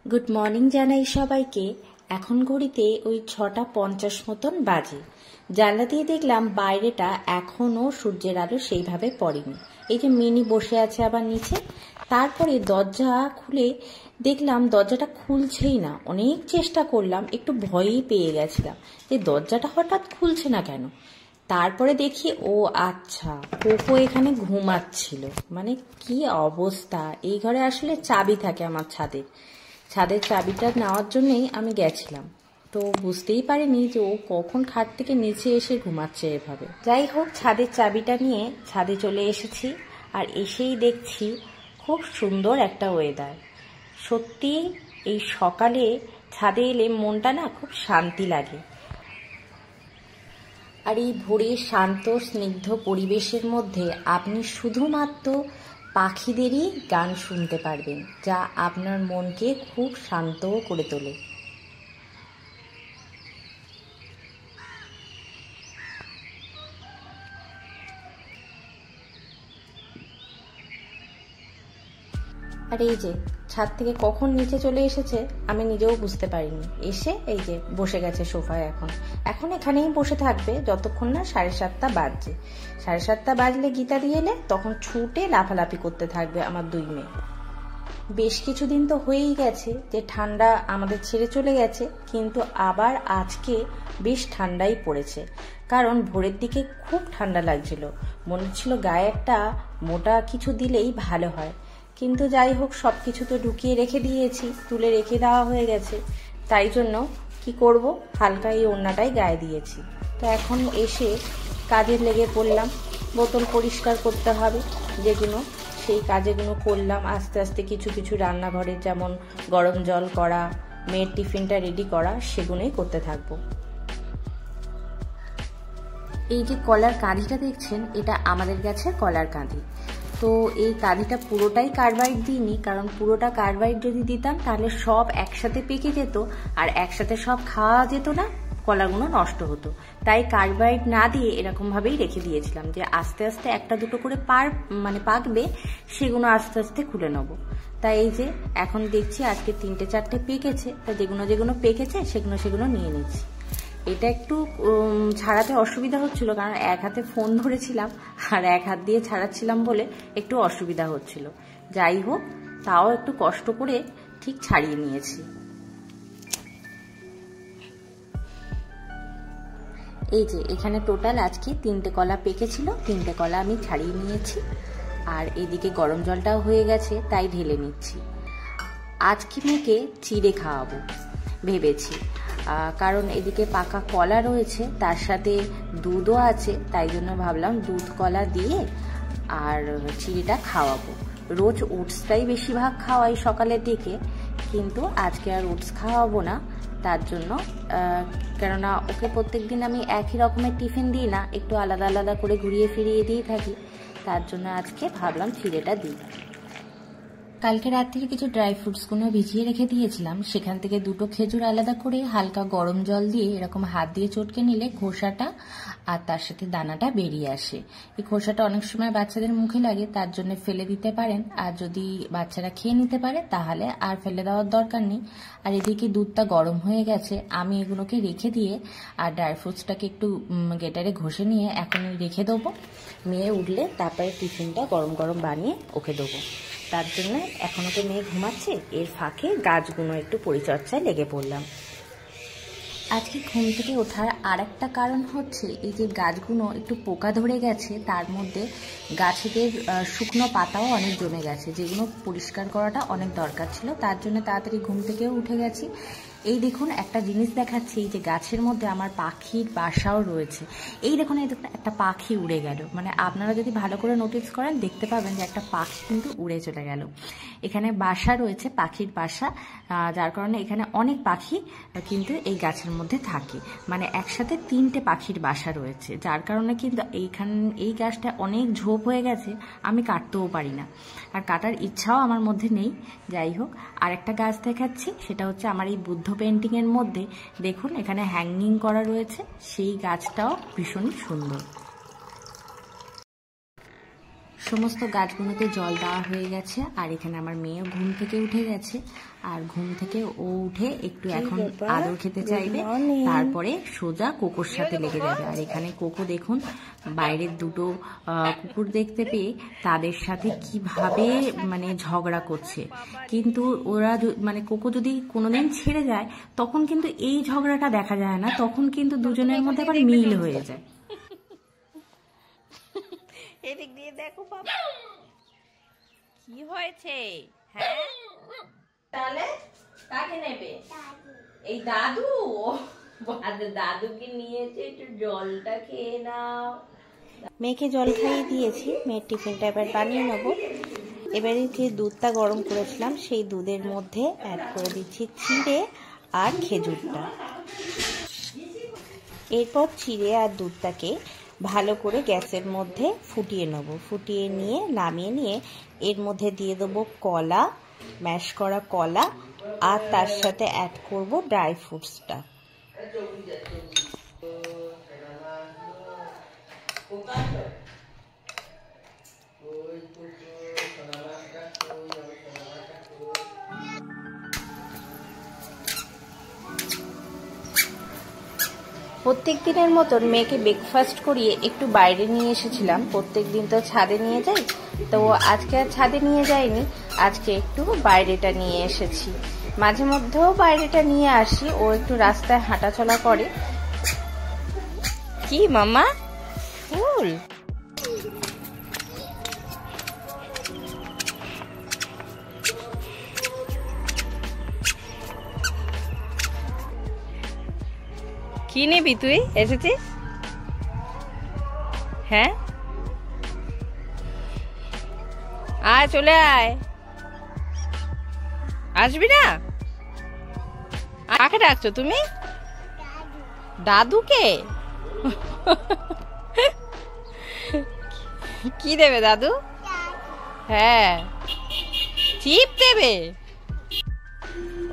Good morning জানাই সবাইকে। এখন ঘড়িতে ওই 6:50 মতন বাজে। জানলা দিয়ে দেখলাম বাইরেটা এখনো সূর্যের আলো সেইভাবে পড়েনি। এই যে মিনি বসে আছে আবার নিচে। তারপরে দরজা খুলে দেখলাম দরজাটা খুলছেই না। অনেক চেষ্টা করলাম, একটু ভয়ই পেয়ে গেছিলাম যে দরজাটা হঠাৎ খুলছে না কেন। তারপরে দেখি ও আচ্ছা, কোকো এখানে ঘুমাচ্ছিল। মানে কি অবস্থা! এই ঘরে আসলে চাবি থাকে আমার ছাদের চাবিটা নেওয়ার জন্যই আমি গেছিলাম, তো বুঝতেই পারিনি যে ও কখন খাট থেকে নিচে এসে ঘুমাচ্ছে এভাবে। যাই হোক, ছাদের চাবিটা নিয়ে ছাদে চলে এসেছি, আর এসেই দেখছি খুব সুন্দর একটা ওয়েদার। সত্যি এই সকালে ছাদে এলে মনটা না খুব শান্তি লাগে। আর এই ভোরের শান্ত স্নিগ্ধ পরিবেশের মধ্যে আপনি শুধুমাত্র পাখিদেরই গান শুনতে পারবেন, যা আপনার মনকে খুব শান্ত করে তোলে। আর এই যে ছাদ থেকে কখন নিচে চলে এসেছে আমি নিজেও বুঝতে পারিনি। এসে এই যে বসে গেছে সোফায়। এখন এখানেই বসে থাকবে যতক্ষণ না 7:30 বাজছে। 7:30 বাজলে গীতা দিয়ে এলে তখন ছুটে লাফালাফি করতে থাকবে আমার দুই মেয়ে। বেশ কিছুদিন তো হয়েই গেছে যে ঠান্ডা আমাদের ছেড়ে চলে গেছে, কিন্তু আবার আজকে বেশ ঠান্ডাই পড়েছে। কারণ ভোরের দিকে খুব ঠান্ডা লাগছিল, মনে হচ্ছিল গায়ে একটা মোটা কিছু দিলেই ভালো হয়। কিন্তু যাই হোক, সব কিছু তো ঢুকিয়ে রেখে দিয়েছি, তুলে রেখে দেওয়া হয়ে গেছে। তাই জন্য কি করব, হালকা এই ওড়নাটাই গায়ে দিয়েছি। তো এখন এসে কাজে লেগে পড়লাম। বোতল পরিষ্কার করতে হবে যেগুলো, সেই কাজগুলো করলাম আস্তে আস্তে। কিছু কিছু রান্নাঘরে যেমন গরম জল করা, মেয়ের টিফিনটা রেডি করা, সেগুলোই করতে থাকবো। এই যে কলার কাঁধিটা দেখছেন, এটা আমাদের গাছের কলার কাঁধি। তো এই কাঁধিটা পুরোটাই কার্বাইড দিইনি, কারণ পুরোটা কার্বাইড যদি দিতাম তাহলে সব একসাথে পেকে যেত আর একসাথে সব খাওয়া যেত না, কলাগুলো নষ্ট হতো। তাই কার্বাইড না দিয়ে এরকম ভাবেই রেখে দিয়েছিলাম যে আস্তে আস্তে একটা দুটো করে পাকবে, সেগুলো আস্তে আস্তে খুলে নেব। তাই এই যে এখন দেখছি আজকে 3-4টে পেকেছে, তা যেগুলো পেকেছে সেগুলো নিয়ে নিচ্ছি। এটা একটু ছাড়াতে অসুবিধা হচ্ছিল, কারণ এক হাতে ফোন ধরেছিলাম আর এক হাত দিয়ে ছাড়াচ্ছিলাম বলে একটু অসুবিধা হচ্ছিল। যাই হোক, তাও একটু কষ্ট করে ঠিক ছাড়িয়ে নিয়েছি। এই যে এখানে টোটাল আজকে 3টে কলা পেকেছিল, 3টে কলা আমি ছাড়িয়ে নিয়েছি। আর এদিকে গরম জলটাও হয়ে গেছে, তাই ঢেলে নিচ্ছি। আজকে মেয়েকে চিড়ে খাওয়াবো ভেবেছি, কারণ এদিকে পাকা কলা রয়েছে, তার সাথে দুধও আছে। তাই জন্য ভাবলাম দুধ কলা দিয়ে আর চিড়েটা খাওয়াবো। রোজ ওটসটাই বেশিরভাগ খাওয়াই সকালের দিকে, কিন্তু আজকে আর ওটস খাওয়াবো না। তার জন্য কেননা ওকে প্রত্যেকদিন আমি একই রকমের টিফিন দিই না, একটু আলাদা আলাদা করে ঘুরিয়ে ফিরিয়ে দিয়ে থাকি। তার জন্য আজকে ভাবলাম চিড়েটা দিই। কালকে রাত থেকে কিছু ড্রাই ফ্রুটসগুলো ভিজিয়ে রেখে দিয়েছিলাম, সেখান থেকে 2টো খেজুর আলাদা করে হালকা গরম জল দিয়ে এরকম হাত দিয়ে চটকে নিলে খোসাটা আর তার সাথে দানাটা বেরিয়ে আসে। এই খোসাটা অনেক সময় বাচ্চাদের মুখে লাগে, তার জন্য ফেলে দিতে পারেন। আর যদি বাচ্চারা খেয়ে নিতে পারে তাহলে আর ফেলে দেওয়ার দরকার নেই। আর এদিকে দুধটা গরম হয়ে গেছে, আমি এগুলোকে রেখে দিয়ে আর ড্রাই ফ্রুটসটাকে একটু গেটারে ঘষে নিয়ে এখনই রেখে দেবো। মেয়ে উঠলে তারপরে টিফিনটা গরম গরম বানিয়ে ওকে দেবো। তার জন্য এখনো তো মেয়ে ঘুমাচ্ছে, এর ফাঁকে গাছগুলো একটু পরিচর্যায় লেগে পড়লাম। আজকে ঘুম থেকে ওঠার আর একটা কারণ হচ্ছে এই যে গাছগুলো একটু পোকা ধরে গেছে, তার মধ্যে গাছেদের শুকনো পাতাও অনেক জমে গেছে, যেগুলো পরিষ্কার করাটা অনেক দরকার ছিল। তার জন্য তাড়াতাড়ি ঘুম থেকেও উঠে গেছি। এই দেখুন একটা জিনিস দেখাচ্ছি, যে গাছের মধ্যে আমার পাখির বাসাও রয়েছে। এই দেখুন একটা পাখি উড়ে গেল, মানে আপনারা যদি ভালো করে নোটিস করেন দেখতে পাবেন যে একটা পাখি কিন্তু উড়ে চলে গেল। এখানে বাসা রয়েছে, পাখির বাসা, যার কারণে এখানে অনেক পাখি কিন্তু এই গাছের মধ্যে থাকে। মানে একসাথে 3টে পাখির বাসা রয়েছে, যার কারণে কিন্তু এই গাছটা অনেক ঝোপ হয়ে গেছে, আমি কাটতেও পারি না, আর কাটার ইচ্ছাও আমার মধ্যে নেই। যাই হোক, আর একটা গাছ দেখাচ্ছি, সেটা হচ্ছে আমার এই বুদ্ধ পেন্টিংয়ের মধ্যে দেখুন এখানে হ্যাঙ্গিং করা রয়েছে, সেই গাছটাও ভীষণ সুন্দর। সমস্ত গাছগুলোতে জল দেওয়া হয়ে গেছে। আর এখানে আমার মেয়েও ঘুম থেকে উঠে গেছে, আর ঘুম থেকে ও উঠে একটু এখন আদর খেতে চাইবে, তারপরে সোজা কোকোর সাথে লেগে যাবে। আর এখানে কোকো দেখুন বাইরের দুটো কুকুর দেখতে পেয়ে তাদের সাথে কিভাবে মানে ঝগড়া করছে, কিন্তু ওরা মানে কোকো যদি কোনোদিন ছেড়ে যায় তখন কিন্তু এই ঝগড়াটা দেখা যায় না, তখন কিন্তু দুজনের মধ্যে আবার মিল হয়ে যায়। এদিক দিয়ে দেখো বাবা কি হয়েছে। হ্যাঁ তাহলে কাকে নেবে? এই দাদু। দাদুকে নিয়েছে, একটু জলটা খেয়ে নাও। মেয়েকে জল খাইয়ে দিয়েছি, মেয়ের টিফিনটা এবার বানিয়ে নেবো। এবারে যে দুধটা গরম করেছিলাম সেই দুধের মধ্যে অ্যাড করে দিচ্ছি চিড়ে আর খেজুরটা। এরপর চিড়ে আর দুধটাকে ভালো করে গ্যাসের মধ্যে ফুটিয়ে নেব। ফুটিয়ে নিয়ে নামিয়ে নিয়ে এর মধ্যে দিয়ে দেবো কলা, ম্যাশ করা কলা, আর তার সাথে অ্যাড করব ড্রাই ফ্রুটসটা। প্রত্যেক দিনের মতন মেয়েকে ব্রেকফাস্ট করিয়ে একটু বাইরে নিয়ে এসেছিলাম। প্রত্যেক দিন তো ছাদে নিয়ে যাই, তো আজকে আর ছাদে নিয়ে যাইনি, আজকে একটু বাইরেটা নিয়ে এসেছি। মাঝে মধ্যেও বাইরেটা নিয়ে আসি, ও একটু রাস্তায় হাঁটাচলা করে। কি মামা ফুল? কি নিবি তুই এসেছিস? হ্যাঁ আয়, চলে আয়। আসবি না? কাকে ডাকছো তুমি? দাদুকে? কি দেবে দাদু? হ্যাঁ চিপ দেবে।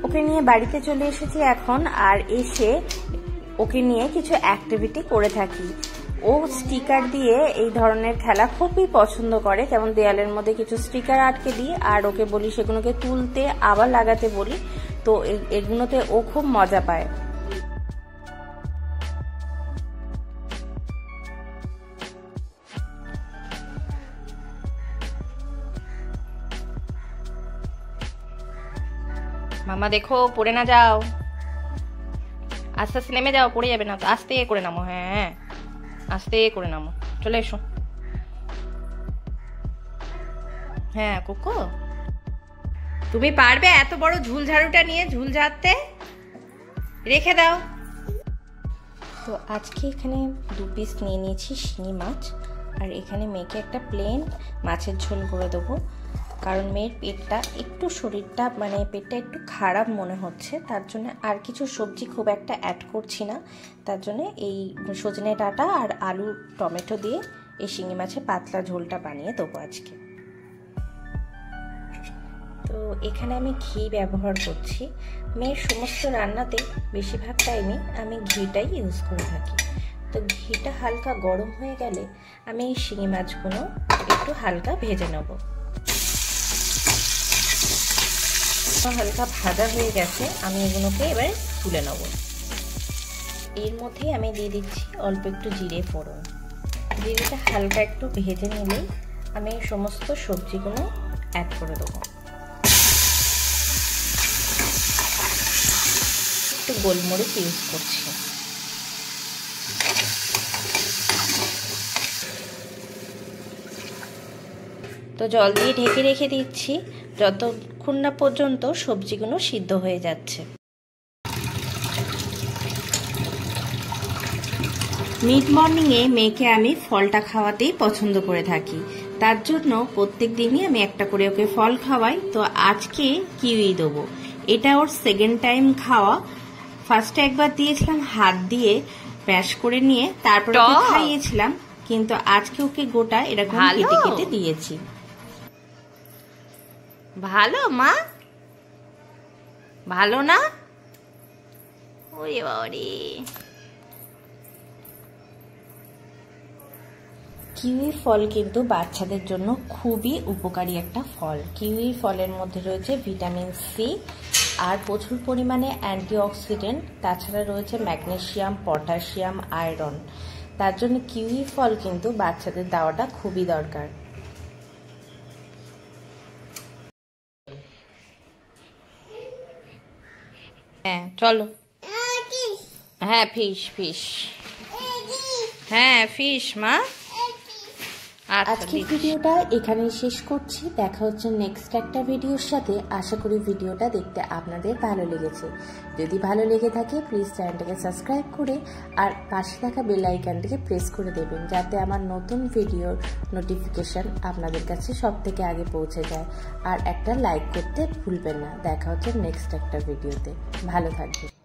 ওকে নিয়ে বাড়িতে চলে এসেছি এখন, আর এসে ওকে নিয়ে কিছু অ্যাক্টিভিটি করে থাকি। ও স্টিকার দিয়ে এই ধরনের খেলা খুবই পছন্দ করে, যেমন দেয়ালের মধ্যে কিছু স্টিকার আটকে দিই আর ওকে বলি সেগুলোকে তুলতে আবার লাগাতে বলি, তো এগুলোতে ও খুব মজা পায়। মামা দেখো পড়ে না যাও, আস্তে আস্তে নেমে যাও, পড়ে যাবে না তো, আস্তে করে নামো। হ্যাঁ আস্তে করে নামো, চলে এসো। হ্যাঁ কোকো তুমি পারবে এত বড় ঝুল ঝাড়ুটা নিয়ে ঝুল ঝাড়তে? রেখে দাও। তো আজকে এখানে 2 পিস নিয়ে নিয়েছি শিঙি মাছ, আর এখানে মেয়েকে একটা প্লেন মাছের ঝোল করে দেবো, কারণ মেয়ের পেটটা একটু শরীরটা মানে পেটটা একটু খারাপ মনে হচ্ছে, তার জন্য আর কিছু সবজি খুব একটা অ্যাড করছি না। তার জন্য এই সজনে ডাঁটা আর আলু টমেটো দিয়ে এই শিঙি মাছের পাতলা ঝোলটা বানিয়ে দেবো আজকে। তো এখানে আমি ঘি ব্যবহার করছি। মেয়ের সমস্ত রান্নাতে বেশিরভাগ টাইমে আমি ঘিটাই ইউজ করে থাকি। তো ঘিটা হালকা গরম হয়ে গেলে আমি এই শিঙি মাছগুলো একটু হালকা ভেজে নেব। হালকা ভাজা হয়ে গেছে, আমি এগুলোকে এবার তুলে নেব। এর মধ্যে আমি দিয়ে দিচ্ছি অল্প একটু জিরে ফোড়ন। জিরেটা হালকা একটু ভেজে নিলেই আমি সমস্ত সবজিগুলো অ্যাড করে দেবো। একটু গোলমরিচ ইউজ করছি। তো জল দিয়ে ঢেকে রেখে দিচ্ছি যতক্ষণ না পর্যন্ত সবজিগুলো সিদ্ধ হয়ে যাচ্ছে। মিড মর্নিংয়ে মেয়েকে আমি ফলটা খাওয়াতেই পছন্দ করে থাকি, তার জন্য প্রত্যেক দিনই আমি একটা করে ওকে ফল খাওয়াই। তো আজকে কিউই দেবো, এটা ওর সেকেন্ড টাইম খাওয়া। ফার্স্টে একবার দিয়েছিলাম হাত দিয়ে ম্যাশ করে নিয়ে, তারপরে খাইয়েছিলাম, কিন্তু আজকে ওকে গোটা এরকম কেটে কেটে দিয়েছি। ভালো মা? ভালো না? ওরে বাবারে, কিউই ফল কিন্তু বাচ্চাদের জন্য খুবই উপকারী একটা ফল। কিউই ফলের মধ্যে রয়েছে ভিটামিন সি আর প্রচুর পরিমাণে অ্যান্টিঅক্সিডেন্ট, তাছাড়া রয়েছে ম্যাগনেসিয়াম, পটাশিয়াম, আয়রন। তার জন্য কিউই ফল কিন্তু বাচ্চাদের দেওয়াটা খুবই দরকার। হ্যাঁ চলো, হ্যাঁ ফিশ ফিশ, হ্যাঁ ফিশ মা। আজকের ভিডিওটা এখানেই শেষ করছি। দেখা হচ্ছে নেক্সট একটা ভিডিওর সাথে। আশা করি ভিডিওটা দেখতে আপনাদের ভালো লেগেছে। যদি ভালো লেগে থাকে প্লিজ চ্যানেলটাকে সাবস্ক্রাইব করে আর পাশে থাকা বেল আইকনটিকে প্রেস করে দেবেন, যাতে আমার নতুন ভিডিওর নোটিফিকেশন আপনাদের কাছে সবথেকে আগে পৌঁছে যায়। আর একটা লাইক করতে ভুলবেন না। দেখা হচ্ছে নেক্সট একটা ভিডিওতে। ভালো থাকবেন।